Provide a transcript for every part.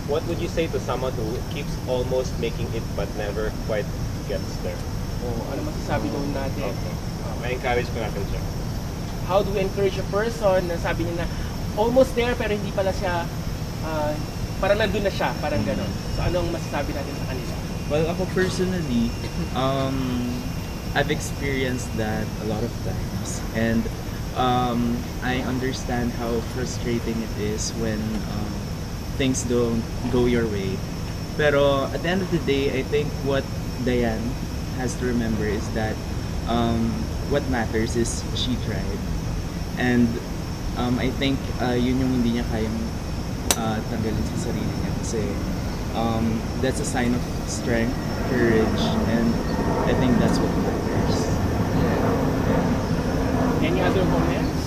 what would you say to someone who keeps almost making it but never quite gets there? Ano masasabi doon natin? May encourage ko natin siya. How do we encourage a person na sabi niya na almost there pero hindi pala siya, parang nandun na siya, parang ganon. So anong masasabi natin sa kanila? Well, ako personally, I've experienced that a lot of times, and I understand how frustrating it is when things don't go your way. Pero at the end of the day, I think what Diane has to remember is that what matters is she tried. And I think yun yung hindi niya kayang tanggalin sa sarili niya kasi that's a sign of strength, courage, and I think that's what matters. Any other comments?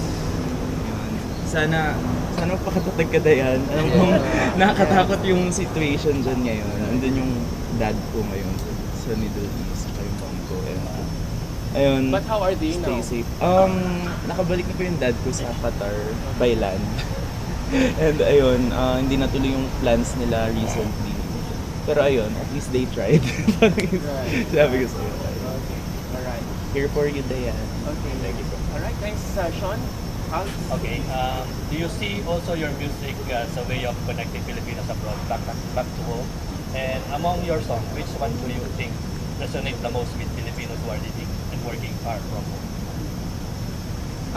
Yun. Sana magpakatatag ka, Dayan. Alam mo, nakakatakot yung situation dyan ngayon. Andun yung dad ko ngayon sa Middle East, saka yung mom ko. Ayun, But how are they stay now? safe. Nakabalik na po yung dad ko sa Qatar by land. And ayun, hindi natuloy yung plans nila recently. Pero ayun, at least they tried. Sabi ko sa'yo. Okay. Alright. Here for you, Dayan. Okay. Thank you. Alright, thanks Sean. Hans? Okay, do you see also your music as a way of connecting Filipinos abroad, back to home? And among your songs, which one do you think resonate the most with Filipinos who are living and working far from home?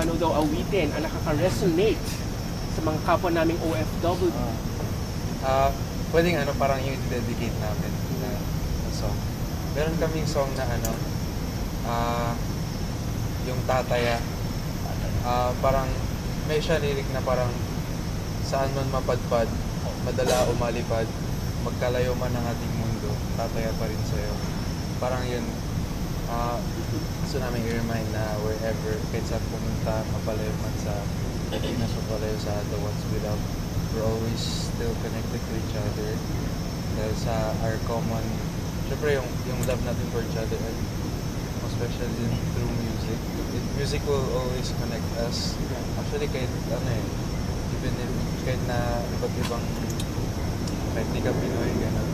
Ano daw awitin ang nakaka-resonate sa mga kapwa naming OFW? Pwedeng parang yung dedicate namin na song. Meron kaming song na yung Tataya. Parang may siya lirik na parang saan man mapadpad, madala o malipad, magkalayo man ang ating mundo, tataya pa rin sa'yo. Parang yun, gusto namin i-remind na wherever, kahit saan pumunta, mapalayo man sa Pilipinas, mapalayo sa the ones we love, we're always still connected to each other. Dahil sa our common, syempre yung love natin for each other, and especially through music. Music will always connect us. Actually, kahit even if, kahit na iba't ibang, kahit di ka Pinoy, gano'n,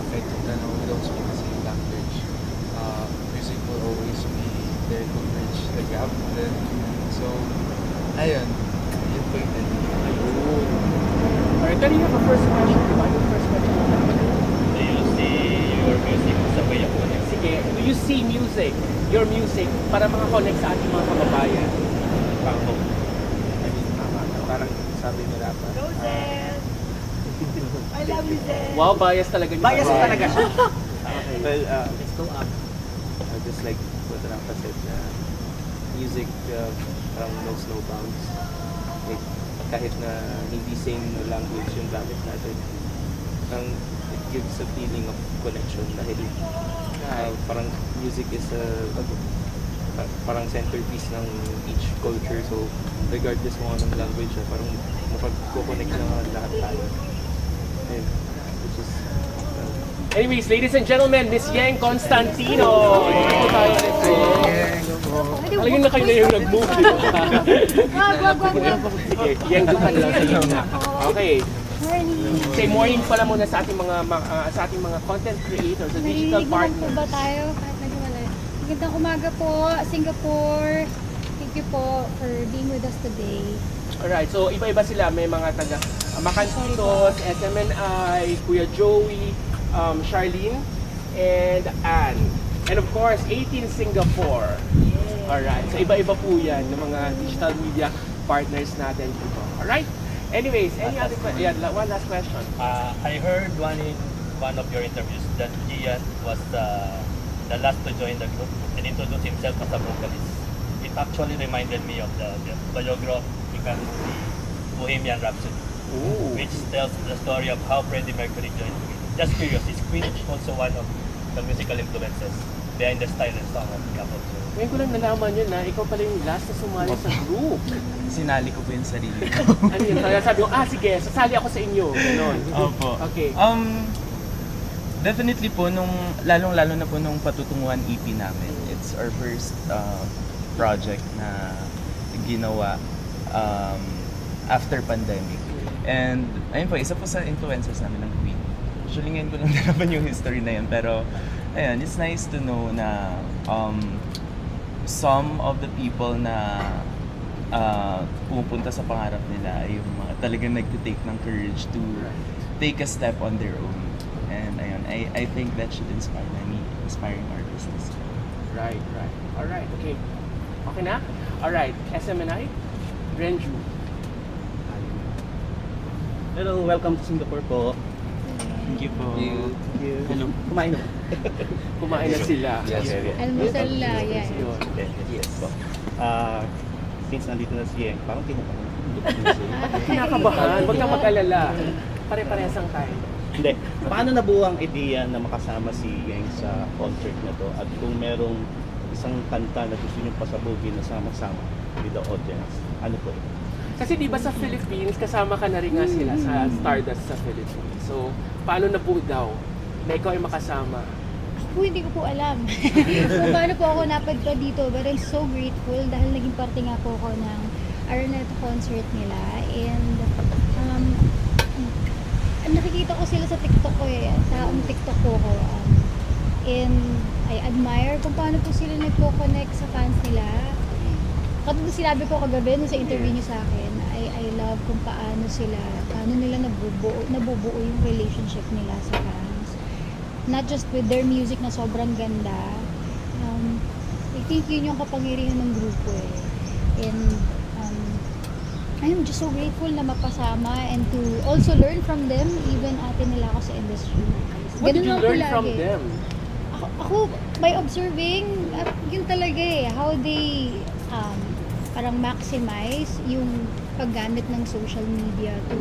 kahit we don't speak the same language, music will always be there to bridge the gap. Then, so, ayun, yun po yung Alright, kanina pa first question, di ba? Yung first question. Do you see your music as a way of connecting? Sige, do you see your music, para makakonect sa ating mga kababayan? Back home. I mean, parang sabi nila pa. I love you, Zen. Wow, bias talaga niyo. Bias talaga siya. Well, let's go up. I just like what Rafa said, music parang knows no bounds. Like, kahit na hindi same language yung gamit natin, it gives a feeling of connection dahil parang music is parang centerpiece ng each culture, so regardless mo anong language, parang mapag-connect na lahat tayo. And, which is Anyways, ladies and gentlemen, Miss Yang Constantino. Ito tayo ulit po. Alagyan na kayo na yung nag-move. Sige, Yang, doon ka na lang sa gitna. Okay. Say morning pala muna sa ating mga content creators, sa digital Narinig naman po partners. ba tayo? Kahit nagwalay. Magandang umaga po, Singapore. Thank you po for being with us today. Alright, so iba-iba sila. May mga taga Makantitos, SMNI, Kuya Joey, Charlene, and Anne. And of course, 18 Singapore. Alright, so iba-iba po yan ng mga digital media partners natin dito. Alright? Anyways, any other question? Yeah, one last question. I heard in one of your interviews that Gian was the last to join the group and introduce himself as a vocalist. It actually reminded me of the biographical Bohemian Rhapsody, which tells the story of how Freddie Mercury joined Queen. Just curious, is Queen also one of the musical influences behind the style and song of the couple? Ngayon ko lang nalaman yun na ikaw pala yung last na sumali sa group. Sinali ko po yung sarili ko. Ano yun? Kaya sabi ko, sige, sasali ako sa inyo. Ganon. Opo. Okay. Definitely po, lalong-lalo na po nung patutunguhan EP namin. It's our first project na ginawa after pandemic. And ayun po, isa po sa influencers namin ng Queen. Actually ngayon ko lang nalaman yung history na yun, pero ayun, it's nice to know na some of the people na pumupunta sa pangarap nila ay yung mga talagang nag-take ng courage to take a step on their own. And ayun, I think that should inspire many aspiring artists. Right. Alright, okay. Okay na? Alright, SMNI, Renju. Hello, welcome to Singapore po. Thank you po. Hello. Kumain na. Kumain na sila. Yes. Okay. Almusal na, yan. Yun. Yes po. Since nandito na si Yeng, parang Kinakabahan, huwag kang mag-alala. Pare-parehas ang time. Hindi. Paano nabuo ang idea na makasama si Yeng sa concert na to? At kung merong isang kanta na gusto niyong pasabugin na sama-sama with the audience, ano po ito? Kasi di ba sa Philippines, kasama ka na rin nga sila sa Stardust sa Philippines. So, paano na po daw na ikaw ay makasama? Ako hindi ko po alam kung paano po ako napadpad dito, but I'm so grateful dahil naging parte nga po ako ng Araneta concert nila, and nakikita ko sila sa TikTok ko sa TikTok ko, and I admire kung paano po sila nagko-connect sa fans nila. Katulad sinabi ko kagabi sa interview niyo sa akin, I love kung paano nila nabubuo yung relationship nila sa fans. Not just with their music na sobrang ganda. I think yun yung kapangyarihan ng grupo And I'm just so grateful na mapasama and to also learn from them, even ate nila ako sa industry. What did you lang learn po from lagi. them? Ako, by observing, yun talaga how they parang maximize yung paggamit ng social media to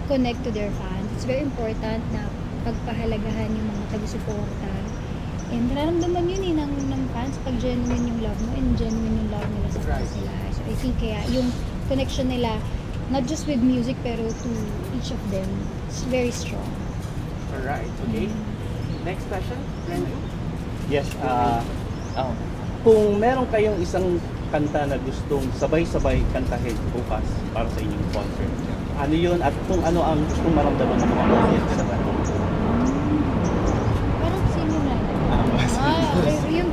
connect to their fans. It's very important na pagpahalagahan yung mga taga-suporta. And nararamdaman yun ng fans pag genuine yung love mo and genuine yung love nila sa fans nila. So I think kaya yung connection nila, not just with music pero to each of them, it's very strong. Alright, okay. Next question, Renju. Yes, kung meron kayong isang kanta na gustong sabay-sabay kantahin bukas para sa inyong concert, ano yun at kung ano ang gustong maramdaman ng mga audience sa kanta? Parang sino na? Yung,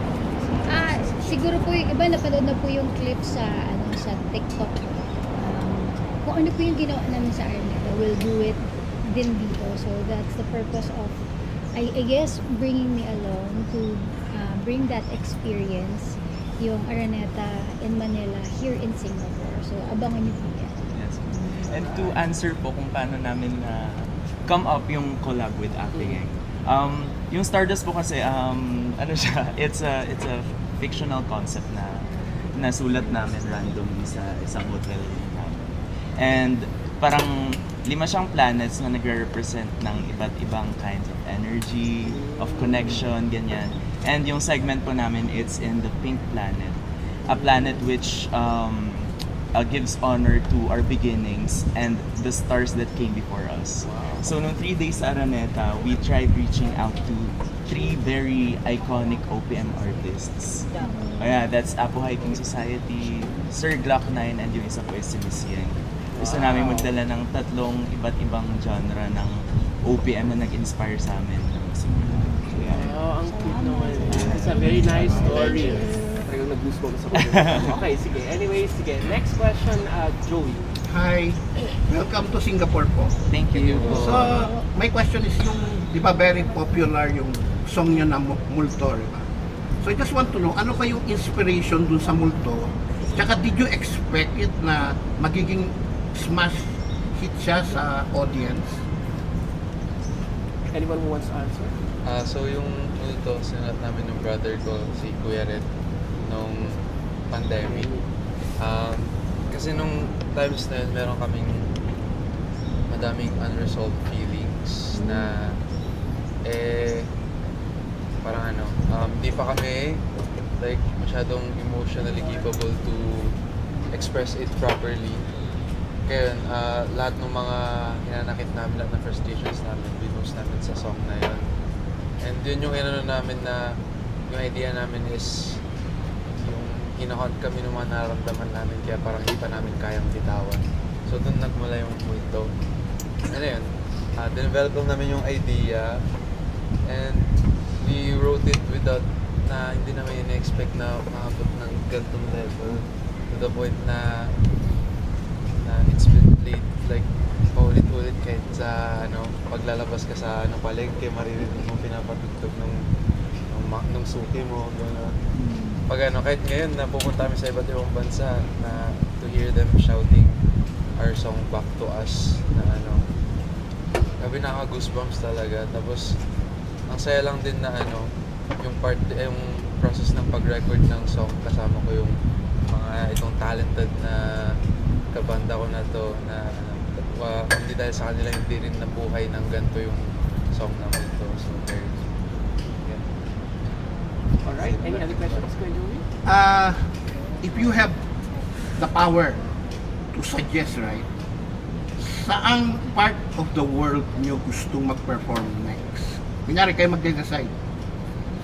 siguro po yung iba napanood na po yung clip sa TikTok. Kung ano po yung ginawa namin sa Araneta, we'll do it din dito. So that's the purpose of, I guess, bringing me along to bring that experience, yung Araneta in Manila here in Singapore. So abangan niyo po yan. Yes. And to answer po kung paano namin come up yung collab with Ate Yeng. Yung Stardust po kasi ano siya, it's a fictional concept na nasulat namin randomly sa isang hotel namin. And parang 5 siyang planets na nagre-represent ng iba't ibang kinds of energy, of connection, ganyan. And yung segment po namin, it's in the pink planet. A planet which gives honor to our beginnings and the stars that came before us. So nung 3 days sa Araneta, we tried reaching out to 3 very iconic OPM artists. That's Apo Hiking Society, Sir Glock 9, and yung isa po is si Miss Yeng. Gusto namin magdala ng 3 iba't ibang genre ng OPM na nag-inspire sa amin. Oh, ang cute naman. It's a very nice story. Talagang nag-goosebumps ako. Okay, sige. Anyway, sige. Next question, Joey. Hi, welcome to Singapore po. Thank you. So, my question is yung, di ba very popular yung song nyo na Multo, di ba? So, I just want to know, ano pa yung inspiration dun sa Multo? Tsaka, did you expect it na magiging smash hit siya sa audience? Anyone who wants to answer? So yung Multo, sinulat namin ng brother ko, si Kuya Red, nung pandemic. Kasi nung times na yun, meron kaming madaming unresolved feelings na parang di pa kami like masyadong emotionally capable to express it properly. Kaya lahat ng mga hinanakit namin, lahat ng frustrations namin, binost namin sa song na yun. And yun yung namin na yung idea namin is yung hinahon kami ng mga nararamdaman namin kaya parang hindi pa namin kayang bitawan. So doon nagmula yung multo. Ano yun? Develop namin yung idea and we wrote it without na hindi namin in-expect na maabot ng ganitong level to the point na it's been played like paulit-ulit kahit sa paglalabas ka sa palengke, maririnig mo pinapatugtog nung suki mo, gano'n. Pag kahit ngayon na pupunta kami sa iba't ibang bansa na to hear them shouting our song back to us na grabe, nakaka-goosebumps talaga. Tapos ang saya lang din na yung process ng pag-record ng song, kasama ko yung mga itong talented na kabanda ko na to na hindi dahil sa kanila hindi rin nabuhay ng ganito yung song namin to. So very Alright, any other questions, Kuya Joey? If you have the power to suggest, right, saang part of the world nyo gustong mag-perform next? Kunyari kayo mag-decide.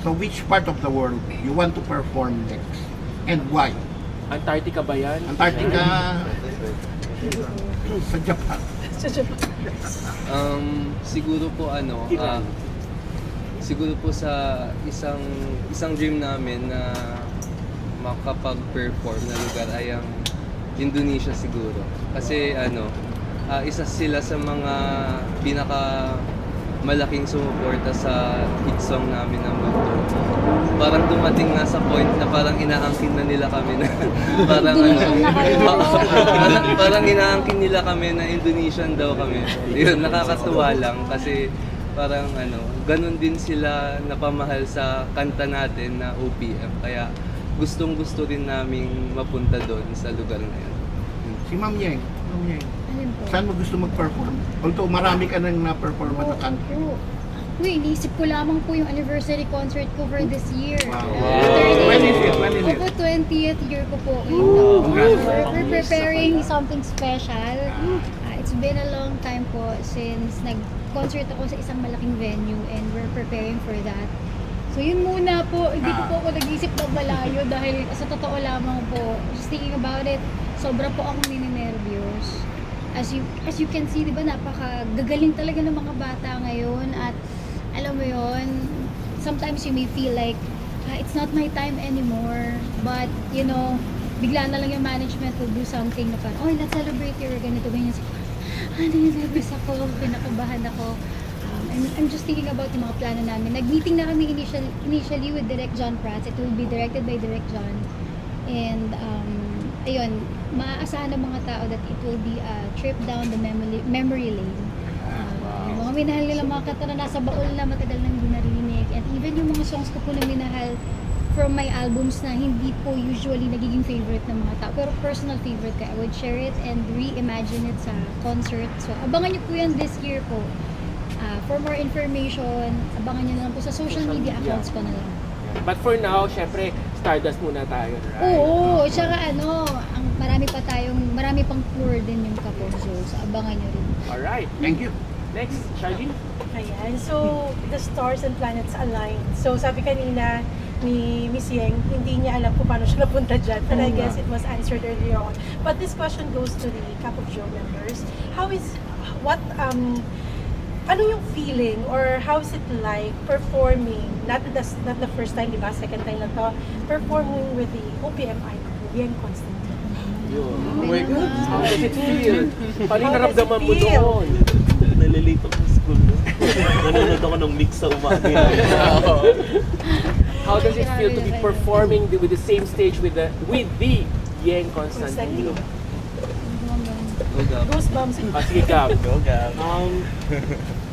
So which part of the world you want to perform next? And why? Antarctica ba yan? Antarctica, sa Japan. Siguro po siguro po sa isang dream namin na makapag-perform na lugar ay ang Indonesia siguro. Kasi isa sila sa mga pinaka malaking sumuporta sa hit song namin ng mundo. Parang dumating na sa point na parang inaangkin na nila kami na parang parang inaangkin nila kami na Indonesian daw kami. Yun, nakakatuwa lang kasi parang ganun din sila napamahal sa kanta natin na OPM. Kaya gustong-gusto rin naming mapunta doon sa lugar na yun. Si Ma'am Yeng. Alin po? Saan mo gusto mag-perform? Although marami ka nang na-perform na country. Uy, iniisip ko lamang po yung anniversary concert ko for this year. Wow. Turning- When is it? Opo, 20th year ko po. We're preparing something special. It's been a long time po since nag-concert ako sa isang malaking venue and we're preparing for that. So yun muna po, hindi ko po ako nag-isip na malayo dahil sa totoo lamang po, just thinking about it, sobra po akong nininervyos. As you can see, di ba, napakagagaling talaga ng mga bata ngayon at alam mo yon, sometimes you may feel like it's not my time anymore, but bigla na lang yung management will do something na parang, let's celebrate your ganito, ganyan. Nervous ako, pinakabahan ako. I'm just thinking about yung mga plano namin. Nag-meeting na kami initially with Direct John Prats. It will be directed by Direct John. And ayun, maaasahan ng mga tao that it will be a trip down the memory lane. Yung mga minahal nilang mga kanta na nasa baul na matagal nang hindi narinig. And even yung mga songs ko po na minahal from my albums na hindi po usually nagiging favorite ng mga tao. Pero personal favorite ka. I would share it and reimagine it sa concert. So abangan niyo po yan this year po. For more information, abangan nyo na lang po sa social media accounts ko na lang. But for now, syempre, Stardust muna tayo, right? Oo, tsaka marami pang tour din yung Kaponzo. So abangan nyo rin. Alright. Thank you. Next, Charlene. Ayan, so the stars and planets align. So sabi kanina ni Miss Yeng, hindi niya alam kung paano siya napunta dyan. But I guess it was answered earlier on. But this question goes to the Cup of Joe members. Ano yung feeling or how is it like performing, not the first time, di ba? Second time na to, performing with the OPM icon, Yeng Constantine. Oh my God, how does it feel? Paano yung How does naramdaman it mo feel? doon? Nalilate ako sa school. Nanonood ako ng mix sa umaga. How does it feel to be performing with the same stage with the Yeng Constantine? Goosebumps. Sige, Gab.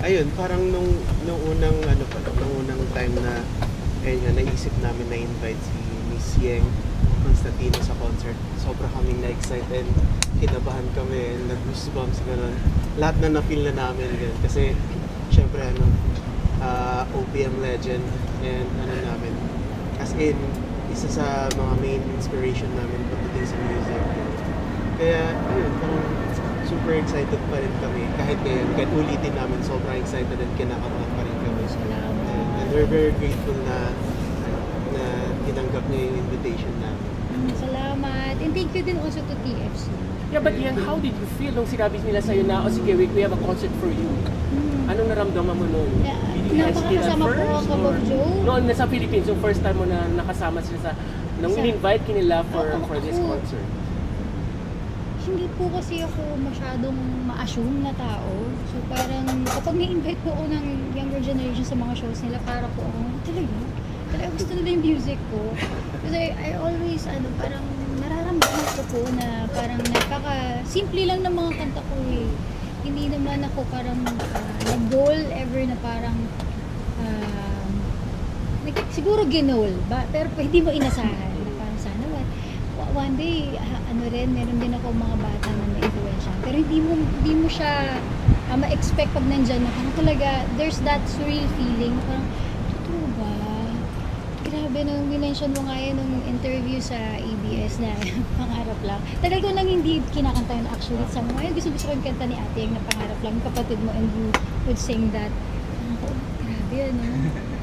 Ayun, parang nung unang time na naisip namin na invite si Miss Yeng Constantino sa concert, sobra kaming na-excited, kinabahan kami, nag-goosebumps, gano'n. Lahat na na-feel na namin, gano'n. Kasi, syempre, OPM legend, and namin, as in, isa sa mga main inspiration namin pagdating sa music. Kaya, ayun, parang super excited pa rin kami. Kahit ngayon, kahit ulitin namin, sobrang excited and kinakabahan pa rin kami. And we're very grateful na tinanggap niya yung invitation namin. Salamat. And thank you din also to TFC. Yeah, but Ian, how did you feel nung sinabi nila sa'yo na, oh sige, we have a concert for you? Anong naramdaman mo nun? Yeah, Did you hesitate at nakakasama po first? ako Or of Joe. noon nasa Philippines, yung first time mo na nakasama sila sa, nung in-invite kinila for this concert? Hindi po kasi ako masyadong ma-assume na tao. So parang kapag ni-invite po ako ng younger generation sa mga shows nila, para po ako, talaga gusto nila yung music ko. Kasi I always, parang nararamdaman ko po na parang simple lang ng mga kanta ko eh. Hindi naman ako parang nag-goal ever na parang siguro ginol ba? Pero hindi mo inasahan na parang sana one day, meron din ako mga bata na ma-influensya. Pero hindi mo siya ma-expect pag nandyan na parang talaga, there's that surreal feeling na parang, totoo ba? Grabe, nung minention mo nga yan nung interview sa ABS na pangarap lang. Tagal ko nang hindi kinakanta yun actually. Sa mga gusto ko yung kanta ni Ate Yang na pangarap lang, yung kapatid mo, and you would sing that. Grabe,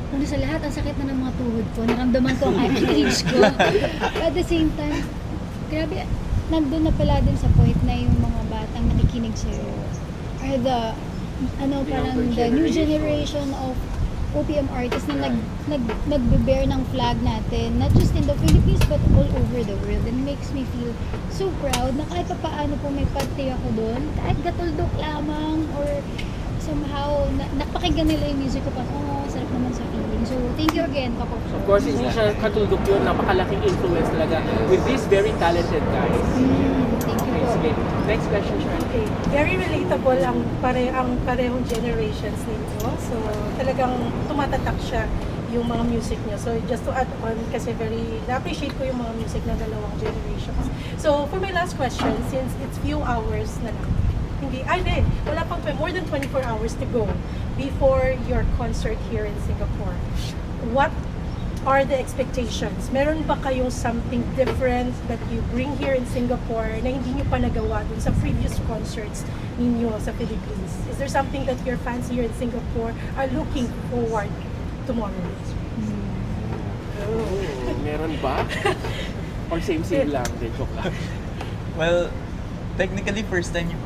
Una sa lahat, ang sakit na ng mga tuhod ko. Naramdaman ko ang age ko. At the same time, grabe, nandun na pala din sa point na yung mga batang nakikinig sa'yo are the, parang the new generation of OPM artists na nagbe-bear ng flag natin, not just in the Philippines but all over the world. And makes me feel so proud na kahit paano po may parte ako doon, kahit gatuldok lamang or somehow napakinggan nila yung music ko pa, sarap naman sa feeling. So thank you again, Papa. Of course, hindi siya katuldok yun, napakalaking influence talaga with these very talented guys. Thank you Okay, po. sige. Next question, Sharon. Okay. Very relatable ang parehong generations ninyo. So talagang tumatatak siya yung mga music niyo. So just to add on, kasi na-appreciate ko yung mga music ng dalawang generations. So for my last question, since it's few hours na lang, wala pang more than 24 hours to go before your concert here in Singapore. What are the expectations? Meron ba kayong something different that you bring here in Singapore na hindi nyo pa nagawa dun sa previous concerts ninyo sa Philippines? Is there something that your fans here in Singapore are looking forward tomorrow? Meron ba? Or same-same lang? Hindi, joke lang. Well, technically first time yung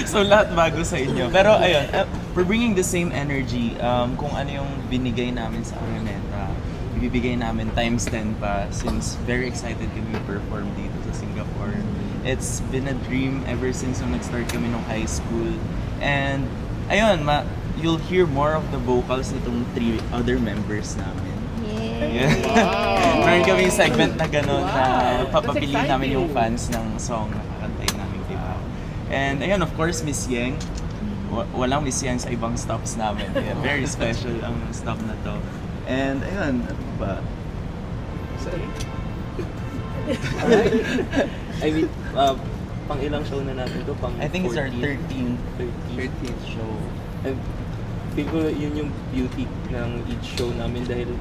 So lahat bago sa inyo. Pero ayun, we're bringing the same energy. Kung ano yung binigay namin sa Araneta, ibibigay namin times 10 pa since very excited kami perform dito sa Singapore. It's been a dream ever since nung nag-start kami nung high school. And ayun, you'll hear more of the vocals nitong 3 other members namin. Yeah. Wow. Meron kaming segment na gano'n na Wow. papapili That's namin yung exciting. fans ng song na kakantayin namin diba. And ayun, of course, Miss Yeng. Walang Miss Yeng sa ibang stops namin. Yeah, very special ang stop na to. And ayun, ano ba? I mean, pang ilang show na natin to? Pang I think it's our 13th 13th show. And feel ko yun yung beauty ng each show namin dahil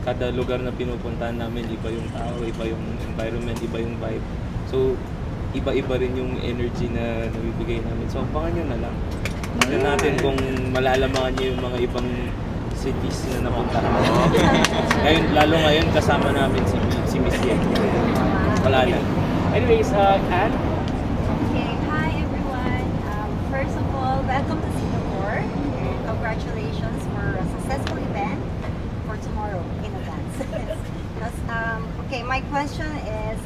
kada lugar na pinupuntahan namin, iba yung tao, iba yung environment, iba yung vibe. So, iba-iba rin yung energy na nabibigay namin. So, abangan nyo na lang. Tignan natin kung malalamangan nyo yung mga ibang cities na napuntahan. Ngayon, lalo ngayon, kasama namin si Miss Yeng. Wala na. Anyways, Anne? Okay, hi everyone. First of all, welcome to Singapore. And congratulations for a successful event for tomorrow in advance. Okay, my question is,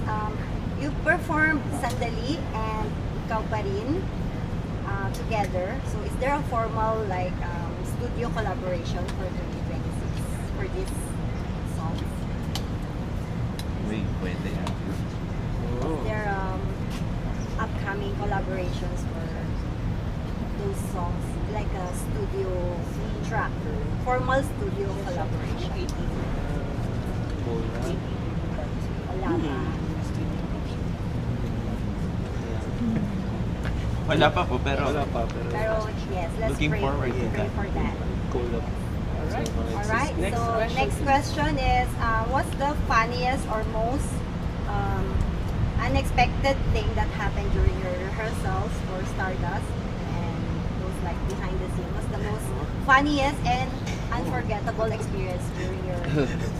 you performed Sandali and Ikaw Pa Rin together. So is there a formal studio collaboration for 2026 for this song? Wait, pwede. Is there upcoming collaborations for those songs, like a studio track, formal studio collaboration? Wala pa. Wala pa po, pero Pero yes, let's Looking pray, forward to pray that. for that. Collab. Alright, Next so question. next question is, what's the funniest or most unexpected thing that happened during your rehearsals for Stardust and those behind the scenes? What's the most funniest and unforgettable experience during your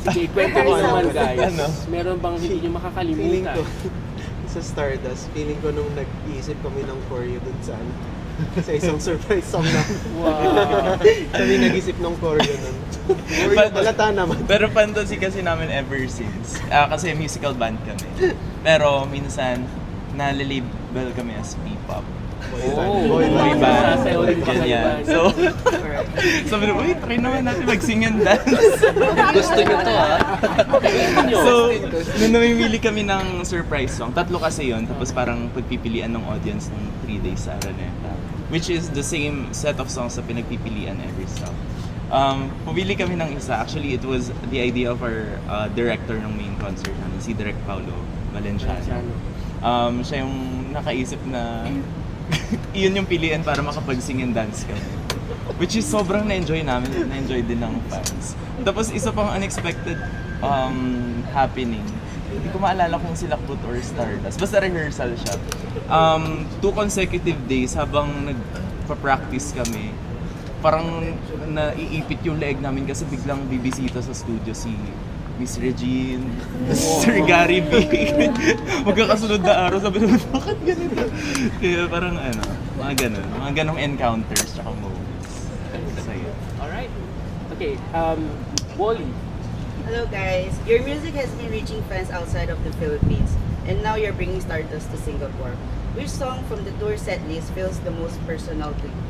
Sige, kwento mo naman guys. Ano? Meron bang hindi nyo makakalimutan? sa Stardust, feeling ko nung nag-iisip kami ng choreo dun sa ano, sa isang surprise song na Wow. kami nag-isip ng choreo nun. Choreo, balata naman. Pero fantasy kasi namin ever since. Kasi musical band kami. Pero minsan, nalilabel kami as P-pop. Boy band. Sasayaw din ba kayo Ganyan. ba? So, sabi na, wait, try naman natin mag-sing and dance. Gusto nyo to ha? So, nung namimili kami ng surprise song, 3 kasi yon, tapos parang pagpipilian ng audience ng 3 days sa Araneta. Which is the same set of songs na pinagpipilian every stop. Pumili kami ng isa. Actually, it was the idea of our director ng main concert namin, si Direk Paulo Valenciano. Siya yung nakaisip na yun yung pilian para makapag-sing and dance kami. Which is sobrang na-enjoy namin, na-enjoy din ng fans. Tapos isa pang unexpected happening. Hindi ko maalala kung Silakbot or Stardust. Basta rehearsal siya. 2 consecutive days habang nagpa-practice kami, parang naiipit yung leeg namin kasi biglang bibisita sa studio si Miss Regine, Sir Gary B. Magkakasunod na araw, sabi naman, bakit ganito? Kaya parang mga ganong encounters tsaka moments. Saya. Alright. Okay, Wally. Hello guys, your music has been reaching fans outside of the Philippines, and now you're bringing Stardust to Singapore. Which song from the tour set list feels the most personal to you?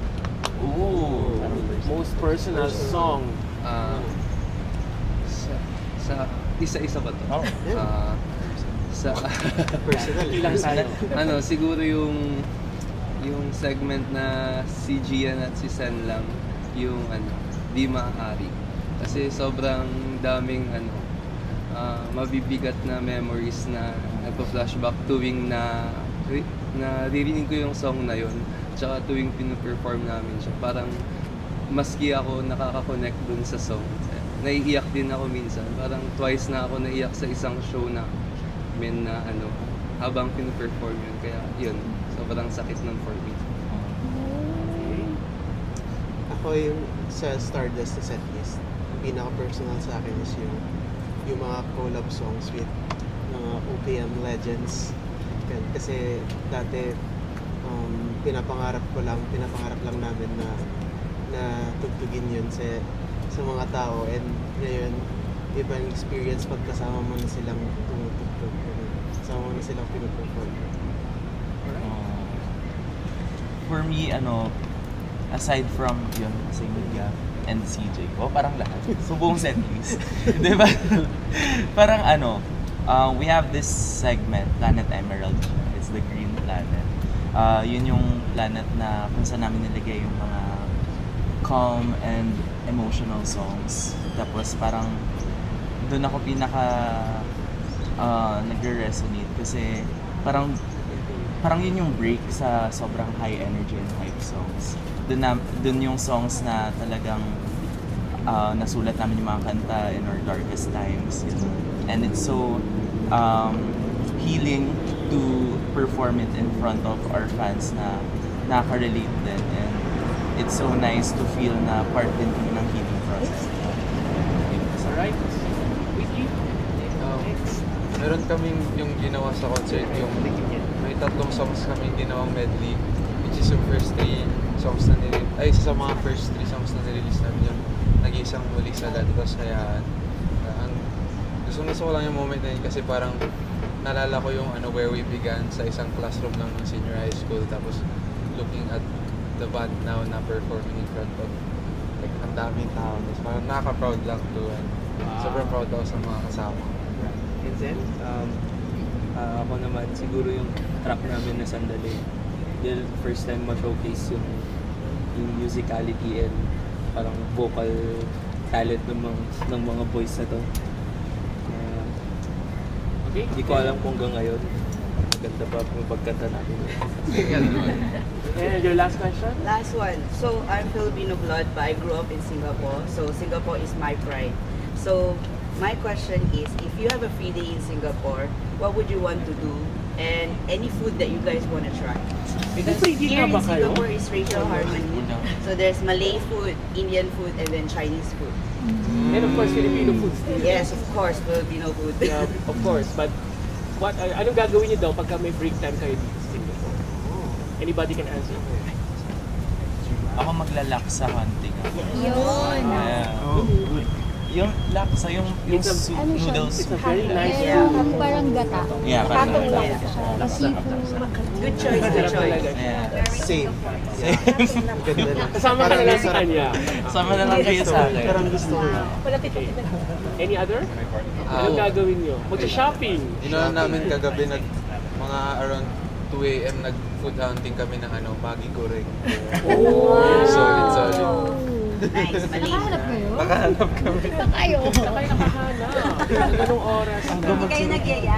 Ooh, most personal song. Sa isa-isa ba to? Sa Personal. Ilang tayo? siguro yung segment na si Gian at si Sen lang, yung di maaari. Kasi sobrang daming mabibigat na memories na nagpa-flashback tuwing naririnig ko yung song na yun. Tsaka tuwing pinu-perform namin siya, parang maski ako nakaka-connect dun sa song. Naiiyak din ako minsan. Parang twice na ako naiyak sa isang show na habang pinu-perform yun. Kaya yun, sobrang sakit nun for me. Ako yung sa Stardust na setlist, ang pinaka-personal sa akin is yung mga collab songs with mga OPM legends. Kasi dati pinapangarap lang namin na tugtugin yun sa mga tao, and ngayon ibang experience pag kasama mo na silang tumutugtog, kasama mo na silang pinuperform. For me, aside from yun, sing with Gav and CJ ko, parang lahat. So, buong setlist. Diba? Parang we have this segment, Planet Emerald. It's the green planet. Yun yung planet na kung saan namin nilagay yung mga calm and emotional songs. Tapos parang doon ako nagre-resonate kasi parang yun yung break sa sobrang high energy and hype songs. Doon yung songs na talagang nasulat namin yung mga kanta in our darkest times. And it's so healing to perform it in front of our fans na nakaka-relate din. And it's so nice to feel na part din kami ng healing process. Alright. Wiki. Meron kaming yung ginawa sa concert, yung may 3 songs kaming ginawang medley, which is yung first 3 songs na sa mga first 3 songs na nirelease namin, yung nag-iisang muli sa lahat, tapos hayaan. Gusto ko lang yung moment na yun kasi parang naalala ko yung where we began sa isang classroom lang ng senior high school, tapos looking at the band now na performing in front of ang daming tao. Tapos parang nakaka-proud lang to, and sobrang proud ako sa mga kasama. And then, ako naman, siguro yung track namin na Sandali. Dahil first time ma-showcase yung musicality and parang vocal talent ng mga boys na to. Okay. Hindi ko alam kung hanggang ngayon, maganda pa yung pagkanta namin. And your last question? Last one. So, I'm Filipino blood, but I grew up in Singapore. So, Singapore is my pride. So, my question is, if you have a free day in Singapore, what would you want to do? And any food that you guys want to try? Because here in Singapore is racial harmony. So, there's Malay food, Indian food, and then Chinese food. And of course, Filipino food still. Yes, of course, Filipino food. Of course, but Anong gagawin niyo daw pagka may break time kayo dito sa Singapore? Anybody can answer? Ako maglalak sa hunting. Yun. Yung laksa, yung It's a- soup Ano siya? noodles. It's a very nice Meron food. parang gata. Yeah, parang Patong lang. Seafood. Good choice, good Sarap choice. talaga. Yeah. Same. Ganda lang. Kasama ka na lang sa kanya. Sama na lang kayo sa akin. Parang gusto ko lang. Wala tito. Any other? Anong gagawin niyo? Mag-shopping. Namin kagabi mga around 2 a.m. nag-food hunting kami ng Maggi Goreng. Solid. Nice, mali. Nakahanap kayo? Nakahanap kami. Ito kayo. Saan kayo nakahanap? Anong oras na? Hindi kayo nagyaya.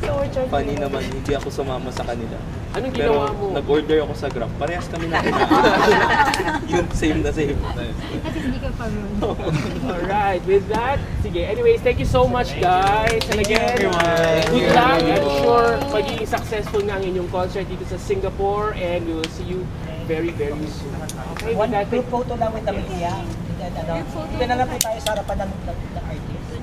So we're charging. Funny naman, hindi ako sumama sa kanila. Anong Pero ginawa mo? nag-order ako sa Grab. Parehas kami na Yung same na same. At hindi ka pa ron. Alright, with that, sige. Anyways, thank you so much guys. And again, everyone. good luck. I'm sure magiging successful nga ang inyong concert dito sa Singapore and we will see you very, very soon. Okay, with that, Group photo lang with the media. Ito na lang po tayo sa harapan ng artist.